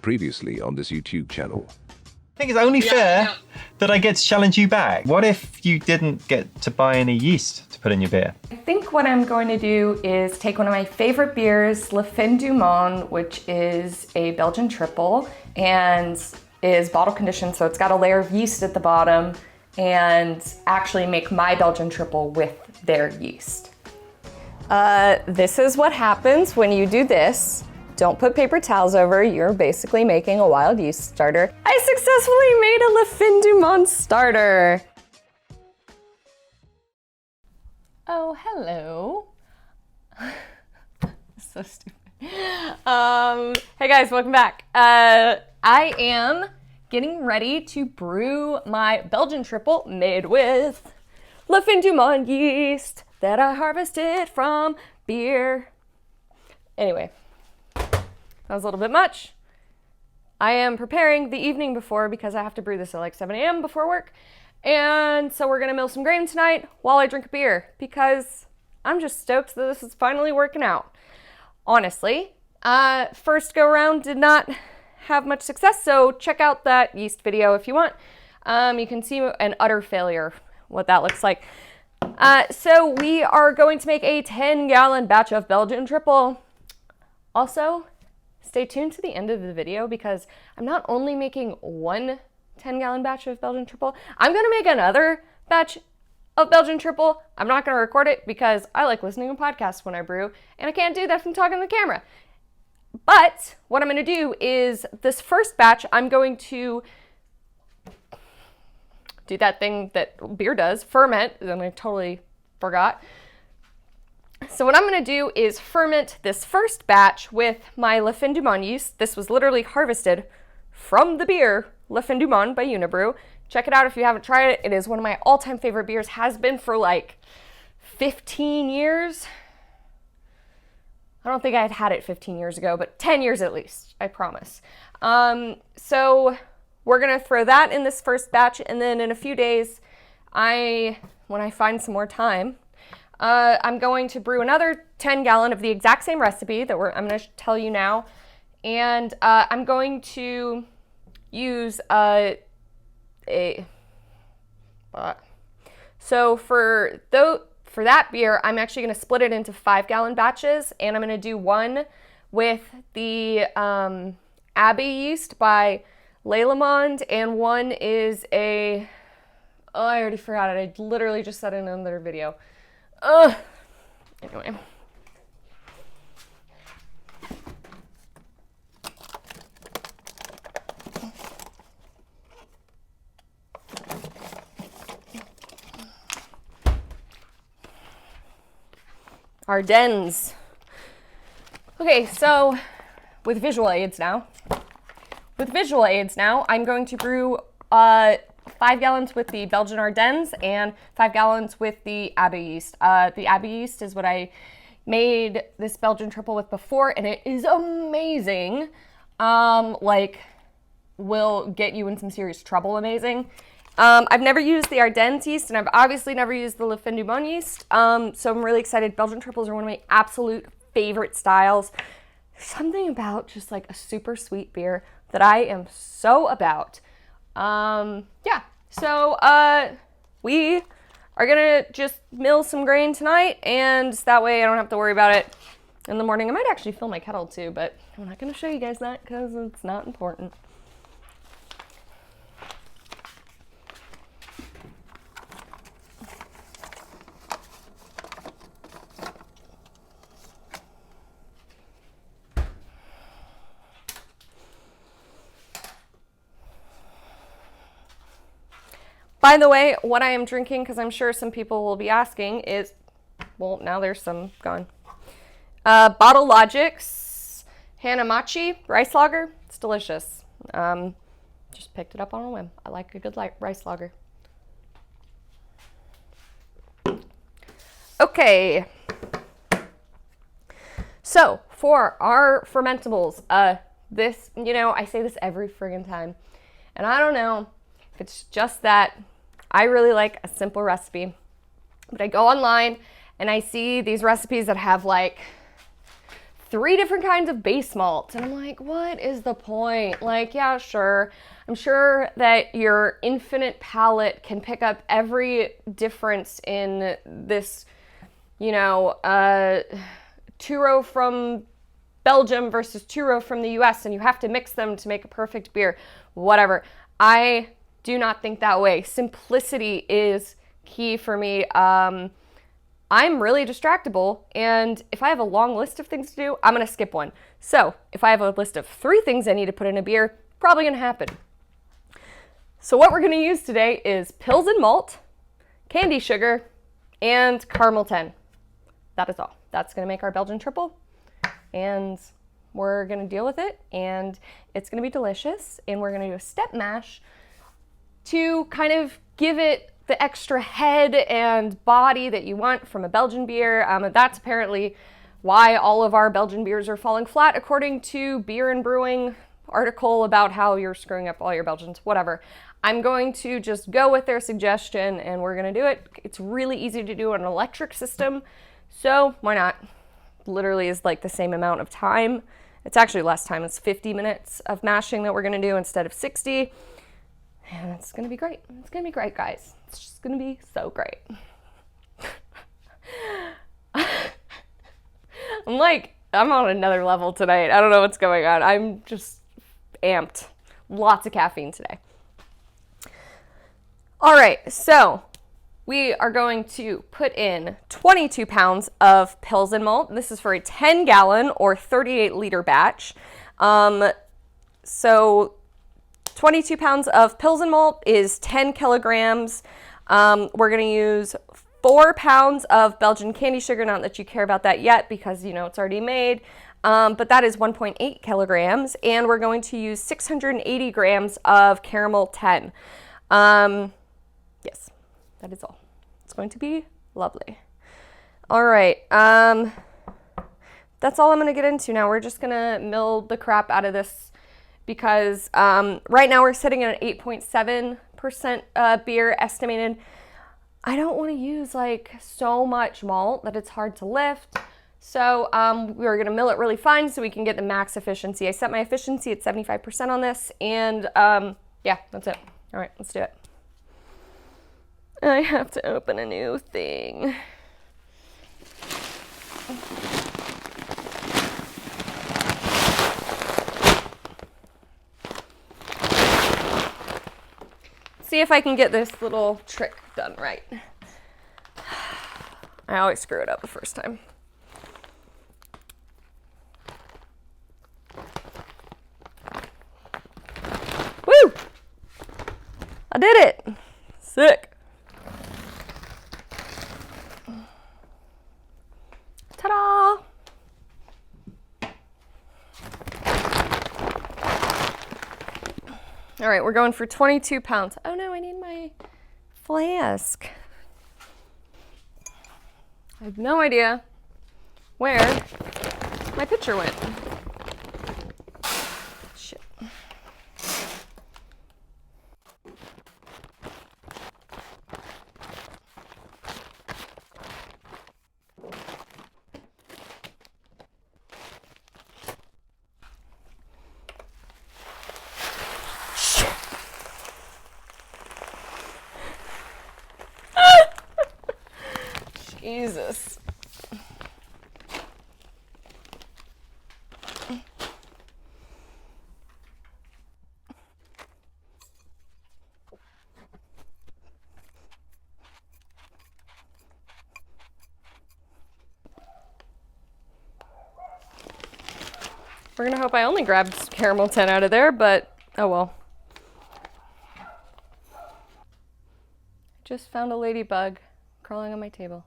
Previously on this YouTube channel. I think it's only fair that I get to challenge you back. What if you didn't get to buy any yeast to put in your beer? I think what I'm going to do is take one of my favorite beers, Le Fin du Monde, which is a Belgian triple and is bottle conditioned, so it's got a layer of yeast at the bottom, and actually make my Belgian triple with their yeast. This is what happens when you do this. Don't put paper towels over, you're basically making a wild yeast starter. I successfully made a Le Fin du Monde starter. Oh, hello. So stupid. Hey guys, welcome back. I am getting ready to brew my Belgian triple made with Le Fin du Monde yeast that I harvested from beer. Anyway. That was a little bit much. I am preparing the evening before because I have to brew this at like 7 a.m. before work. And so we're gonna mill some grain tonight while I drink a beer because I'm just stoked that this is finally working out. Honestly, first go around did not have much success, so check out that yeast video if you want. You can see an utter failure, what that looks like. So we are going to make a 10-gallon batch of Belgian triple. Also, stay tuned to the end of the video because I'm not only making one 10-gallon batch of Belgian triple, I'm gonna make another batch of Belgian triple. I'm not gonna record it because I like listening to podcasts when I brew, and I can't do that from talking to the camera. But what I'm gonna do is this first batch, I'm going to do that thing that beer does, ferment, and I totally forgot. So what I'm gonna do is ferment this first batch with my Le Fin du Monde yeast. This was literally harvested from the beer Le Fin du Monde by Unibrew. Check it out if you haven't tried it. It is one of my all-time favorite beers, has been for like 15 years. I don't think I had it 15 years ago, but 10 years at least, I promise. So we're gonna throw that in this first batch, and then in a few days, when I find some more time, I'm going to brew another 10-gallon of the exact same recipe that I'm going to tell you now, and I'm going to use so for that beer, I'm actually going to split it into 5-gallon batches, and I'm going to do one with the Abbey yeast by Monde, and one is I already forgot it. I literally just said it in another video. Anyway. Ardennes. Okay, so with visual aids now, I'm going to brew 5 gallons with the Belgian Ardennes and 5 gallons with the Abbey yeast. The Abbey yeast is what I made this Belgian triple with before, and it is amazing. Will get you in some serious trouble amazing. I've never used the Ardennes yeast, and I've obviously never used the Le Fin du Monde yeast, so I'm really excited. Belgian triples are one of my absolute favorite styles. There's something about just like a super sweet beer that I am so about. Yeah, so we are gonna just mill some grain tonight, and that way I don't have to worry about it in the morning. I might actually fill my kettle too, but I'm not gonna show you guys that because it's not important. By the way, what I am drinking, because I'm sure some people will be asking, is, well, now there's some gone. Bottle Logic's Hanamachi rice lager. It's delicious. Just picked it up on a whim. I like a good rice lager. Okay. So for our fermentables, this, I say this every friggin' time, and I don't know if it's just that I really like a simple recipe, but I go online and I see these recipes that have like 3 different kinds of base malts. And I'm like, what is the point? Like, yeah, sure. I'm sure that your infinite palate can pick up every difference in this, you know, two-row from Belgium versus two-row from the US, and you have to mix them to make a perfect beer. Whatever. I do not think that way. Simplicity is key for me. I'm really distractible, and if I have a long list of things to do, I'm going to skip one. So if I have a list of 3 things I need to put in a beer, probably going to happen. So what we're going to use today is Pilsen malt, Candi sugar, and caramel 10. That is all. That's going to make our Belgian triple, and we're going to deal with it, and it's going to be delicious, and we're going to do a step mash to kind of give it the extra head and body that you want from a Belgian beer. That's apparently why all of our Belgian beers are falling flat, according to Beer and Brewing article about how you're screwing up all your Belgians, whatever. I'm going to just go with their suggestion, and we're going to do it. It's really easy to do on an electric system, so why not? Literally is like the same amount of time. It's actually less time. It's 50 minutes of mashing that we're going to do instead of 60. And it's going to be great. It's going to be great, guys. It's just going to be so great. I'm on another level tonight. I don't know what's going on. I'm just amped. Lots of caffeine today. All right, so we are going to put in 22 pounds of Pilsen malt. This is for a 10-gallon or 38-liter batch. So 22 pounds of Pilsen malt is 10 kilograms. We're going to use 4 pounds of Belgian Candi sugar. Not that you care about that yet because, you know, it's already made. But that is 1.8 kilograms. And we're going to use 680 grams of caramel 10. Yes, that is all. It's going to be lovely. All right. That's all I'm going to get into now. We're just going to mill the crap out of this because right now we're sitting at an 8.7% beer estimated. I don't want to use like so much malt that it's hard to lift. So we're going to mill it really fine so we can get the max efficiency. I set my efficiency at 75% on this, and yeah, that's it. All right, let's do it. I have to open a new thing. See if I can get this little trick done right. I always screw it up the first time. Woo! I did it! Sick! Ta-da! All right, we're going for 22 pounds. Oh no, I need my flask. I have no idea where my pitcher went. Shit. Jesus. We're gonna hope I only grabbed caramel 10 out of there, but oh well. Just found a ladybug crawling on my table.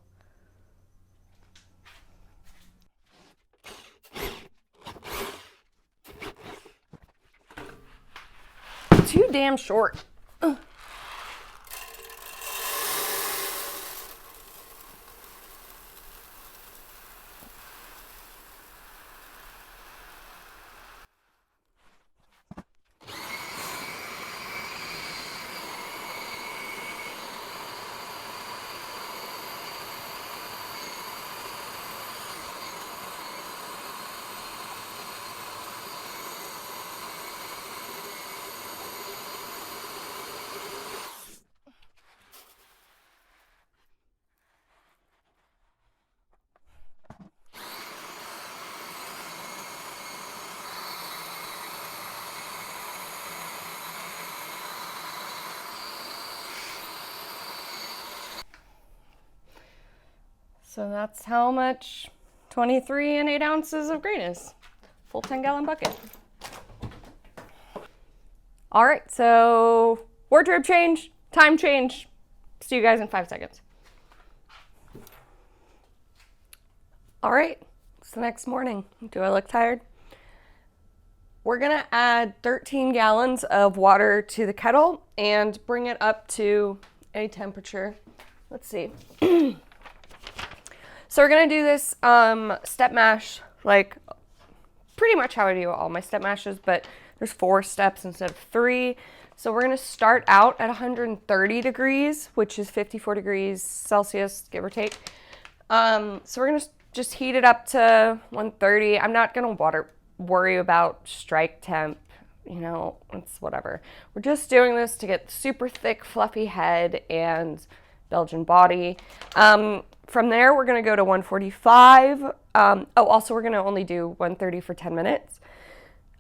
Too damn short. Ugh. So that's how much 23 and 8 ounces of grain is. Full 10-gallon bucket. All right, so wardrobe change, time change. See you guys in 5 seconds. All right, it's the next morning. Do I look tired? We're gonna add 13 gallons of water to the kettle and bring it up to a temperature. Let's see. So we're gonna do this step mash, like pretty much how I do all my step mashes, but there's 4 steps instead of 3. So we're gonna start out at 130 degrees, which is 54 degrees Celsius, give or take. So we're gonna just heat it up to 130. I'm not gonna worry about strike temp, you know, it's whatever. We're just doing this to get super thick, fluffy head and Belgian body. From there, we're gonna go to 145. Also we're gonna only do 130 for 10 minutes.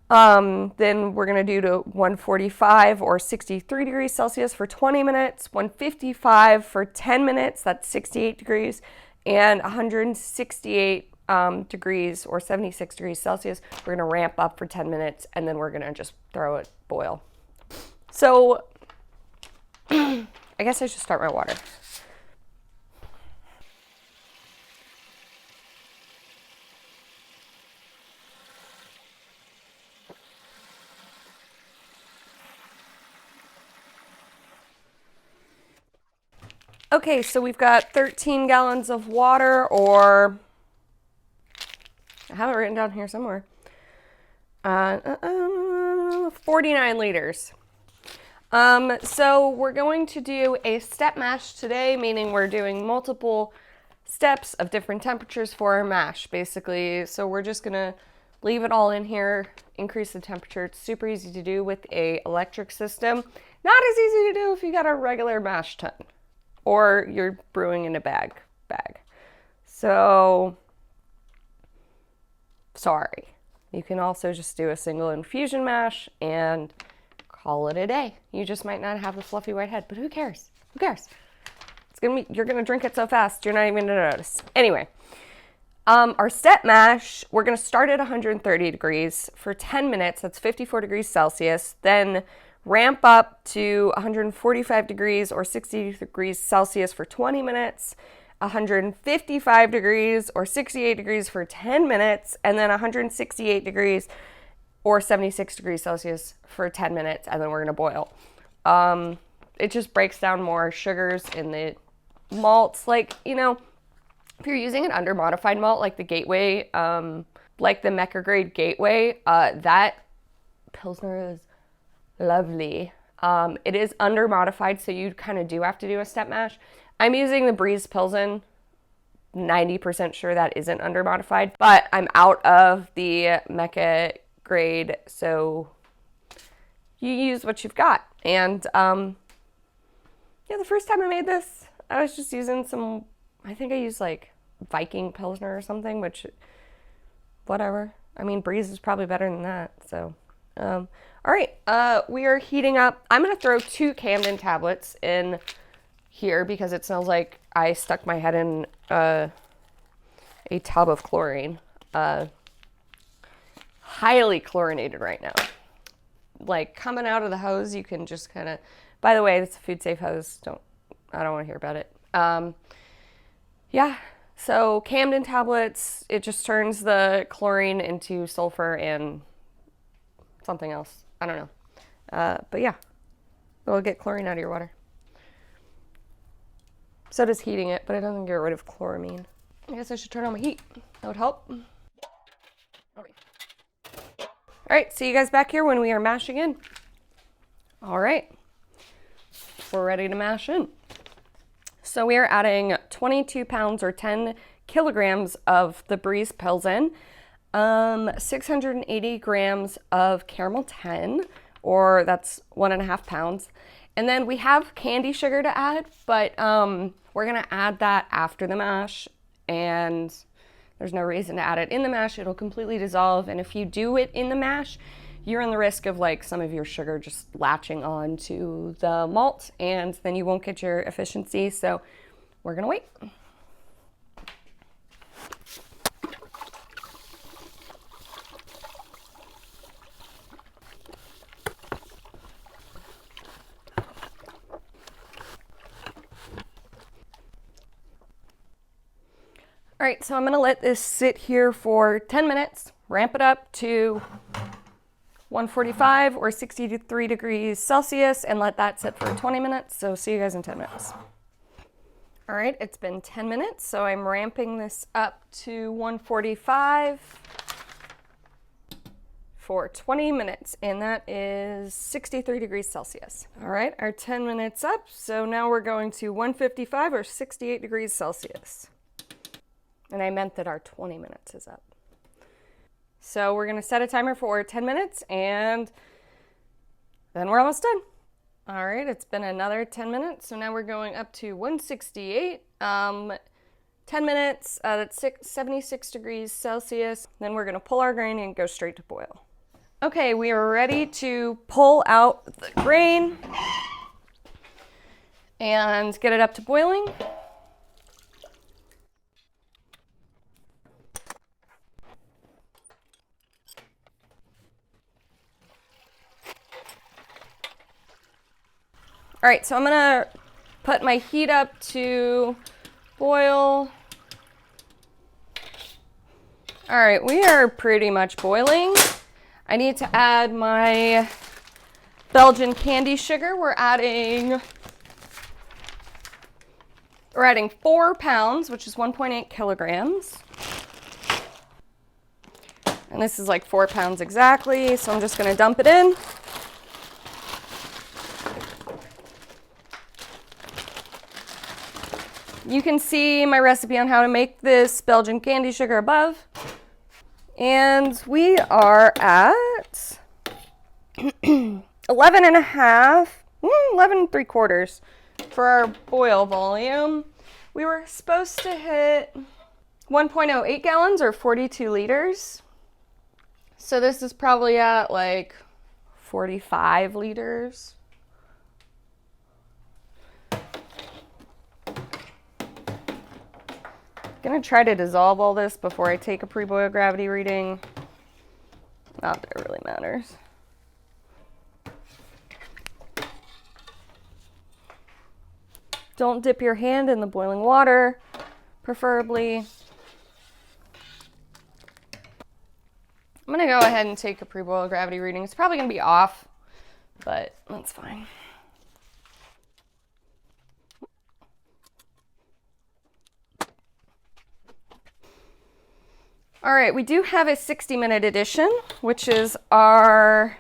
Then we're gonna do to 145 or 63 degrees Celsius for 20 minutes, 155 for 10 minutes, that's 68 degrees, and 168 degrees or 76 degrees Celsius. We're gonna ramp up for 10 minutes and then we're gonna just throw it boil. So I guess I should start my water. Okay, so we've got 13 gallons of water, or I have it written down here somewhere. 49 liters. So we're going to do a step mash today, meaning we're doing multiple steps of different temperatures for our mash, basically. So we're just gonna leave it all in here, increase the temperature. It's super easy to do with a electric system. Not as easy to do if you got a regular mash tun or you're brewing in a bag. So, sorry. You can also just do a single infusion mash and call it a day. You just might not have the fluffy white head, but who cares? Who cares? You're gonna drink it so fast, you're not even gonna notice. Anyway, our step mash, we're gonna start at 130 degrees for 10 minutes. That's 54 degrees Celsius. Then ramp up to 145 degrees or 60 degrees Celsius for 20 minutes, 155 degrees or 68 degrees for 10 minutes, and then 168 degrees or 76 degrees Celsius for 10 minutes, and then we're gonna boil. It just breaks down more sugars in the malts. Like, you know, if you're using an under-modified malt like the Gateway, like the Mecca grade Gateway, that Pilsner is lovely. It is under modified, so you kind of do have to do a step mash. I'm using the Briess Pilsen, 90% sure that isn't under modified, but I'm out of the Mecca grade, so you use what you've got. And yeah, the first time I made this, I was just using some, I think I used like Viking Pilsner or something, which, whatever. I mean, Briess is probably better than that, so. All right, we are heating up. I'm gonna throw 2 Camden tablets in here because it smells like I stuck my head in a tub of chlorine. Highly chlorinated right now. Like coming out of the hose, you can just kind of, by the way, it's a food safe hose. I don't want to hear about it. Yeah, so Camden tablets, it just turns the chlorine into sulfur and something else. I don't know. But yeah, it'll get chlorine out of your water. So does heating it, but it doesn't get rid of chloramine. I guess I should turn on my heat. That would help. All right, see you guys back here when we are mashing in. All right, we're ready to mash in. So we are adding 22 pounds or 10 kilograms of the Briess Pilsen, 680 grams of caramel 10, or that's 1.5 pounds. And then we have candy sugar to add, but we're gonna add that after the mash, and there's no reason to add it in the mash. It'll completely dissolve, and if you do it in the mash, you're in the risk of like some of your sugar just latching on to the malt, and then you won't get your efficiency, so we're gonna wait. All right, so I'm gonna let this sit here for 10 minutes, ramp it up to 145 or 63 degrees Celsius, and let that sit for 20 minutes. So see you guys in 10 minutes. All right, it's been 10 minutes, so I'm ramping this up to 145 for 20 minutes, and that is 63 degrees Celsius. All right, our 10 minutes up, so now we're going to 155 or 68 degrees Celsius. And I meant that our 20 minutes is up. So we're gonna set a timer for 10 minutes, and then we're almost done. All right, it's been another 10 minutes, so now we're going up to 168. 10 minutes, that's 76 degrees Celsius. Then we're gonna pull our grain and go straight to boil. Okay, we are ready to pull out the grain and get it up to boiling. All right, so I'm gonna put my heat up to boil. All right, we are pretty much boiling. I need to add my Belgian candy sugar. We're adding 4 pounds, which is 1.8 kilograms. And this is like 4 pounds exactly, so I'm just gonna dump it in. You can see my recipe on how to make this Belgian candy sugar above. And we are at 11 and 3/4 for our boil volume. We were supposed to hit 1.08 gallons or 42 liters. So this is probably at like 45 liters. Gonna try to dissolve all this before I take a pre-boil gravity reading. Not that it really matters. Don't dip your hand in the boiling water, preferably. I'm gonna go ahead and take a pre-boil gravity reading. It's probably gonna be off, but that's fine. All right, we do have a 60-minute edition, which is our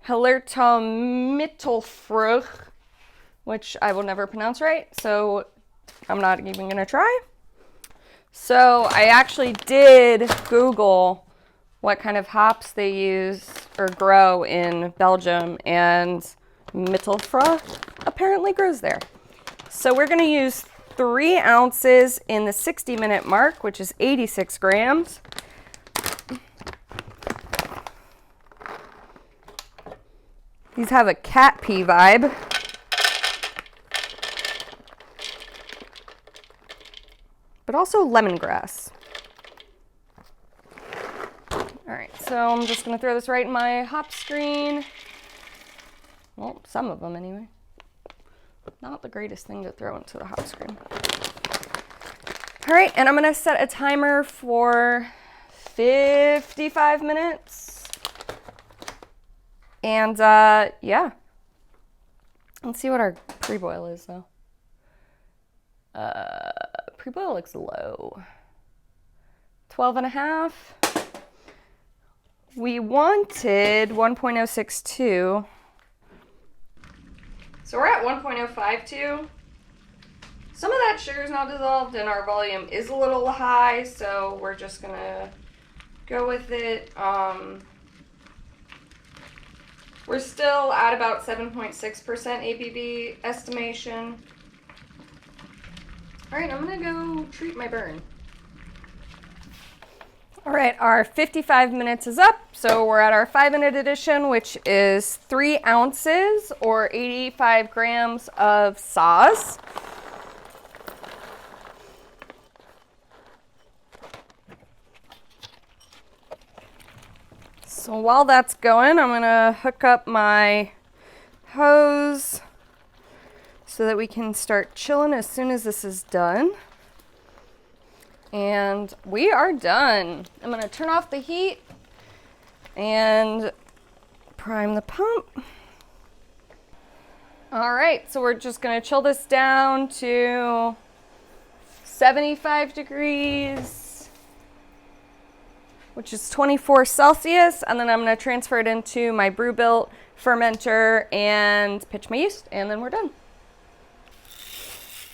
Hallertauer Mittelfrueh, which I will never pronounce right, so I'm not even gonna try. So I actually did Google what kind of hops they use or grow in Belgium, and Mittelfrueh apparently grows there. So we're gonna use 3 ounces in the 60-minute mark, which is 86 grams. These have a cat pee vibe. But also lemongrass. All right, so I'm just gonna throw this right in my hop screen. Well, some of them anyway. Not the greatest thing to throw into the hop screen. All right, and I'm gonna set a timer for 55 minutes. And yeah, let's see what our pre-boil is though. Pre-boil looks low. 12.5. We wanted 1.062. So we're at 1.052. Some of that sugar is not dissolved and our volume is a little high, so we're just gonna go with it. We're still at about 7.6% ABV estimation. All right, I'm gonna go treat my burn. All right, our 55 minutes is up, so we're at our 5-minute edition, which is 3 ounces or 85 grams of Saaz. So while that's going, I'm gonna hook up my hose so that we can start chilling as soon as this is done. And we are done. I'm gonna turn off the heat and prime the pump. All right, so we're just gonna chill this down to 75 degrees, which is 24 Celsius, and then I'm gonna transfer it into my Brewbilt fermenter and pitch my yeast, and then we're done.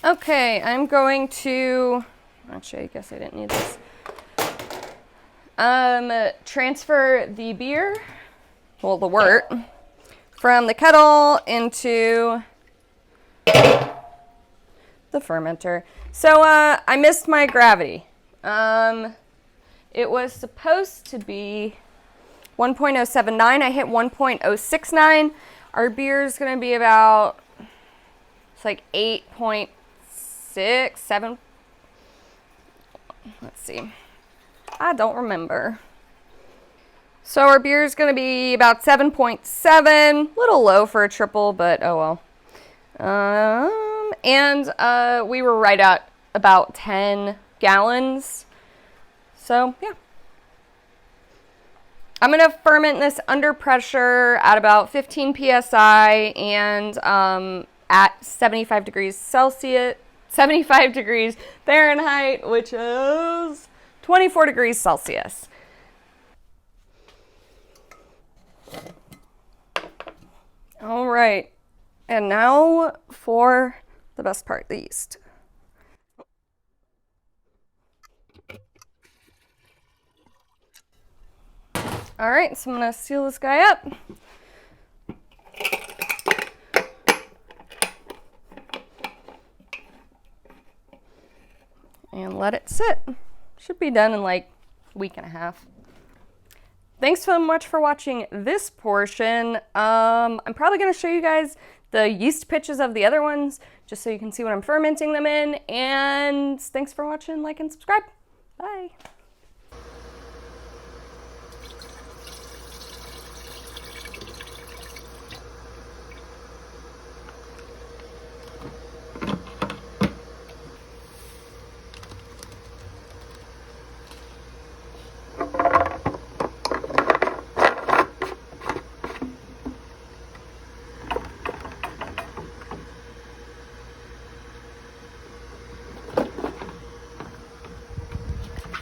Okay, I'm going to, actually, I guess I didn't need this. Transfer the beer, well, the wort, from the kettle into the fermenter. So I missed my gravity. It was supposed to be 1.079. I hit 1.069. Our beer is going to be about, it's like 8.6, 7. Let's see. I don't remember. So our beer is going to be about 7.7. Little low for a triple, but oh well. And we were right at about 10 gallons. So, yeah. I'm going to ferment this under pressure at about 15 psi and at 75 degrees Celsius, 75 degrees Fahrenheit, which is 24 degrees Celsius. All right. And now for the best part, the yeast. All right, so I'm gonna seal this guy up. And let it sit. Should be done in like a week and a half. Thanks so much for watching this portion. I'm probably gonna show you guys the yeast pitches of the other ones, just so you can see what I'm fermenting them in. And thanks for watching, like and subscribe. Bye.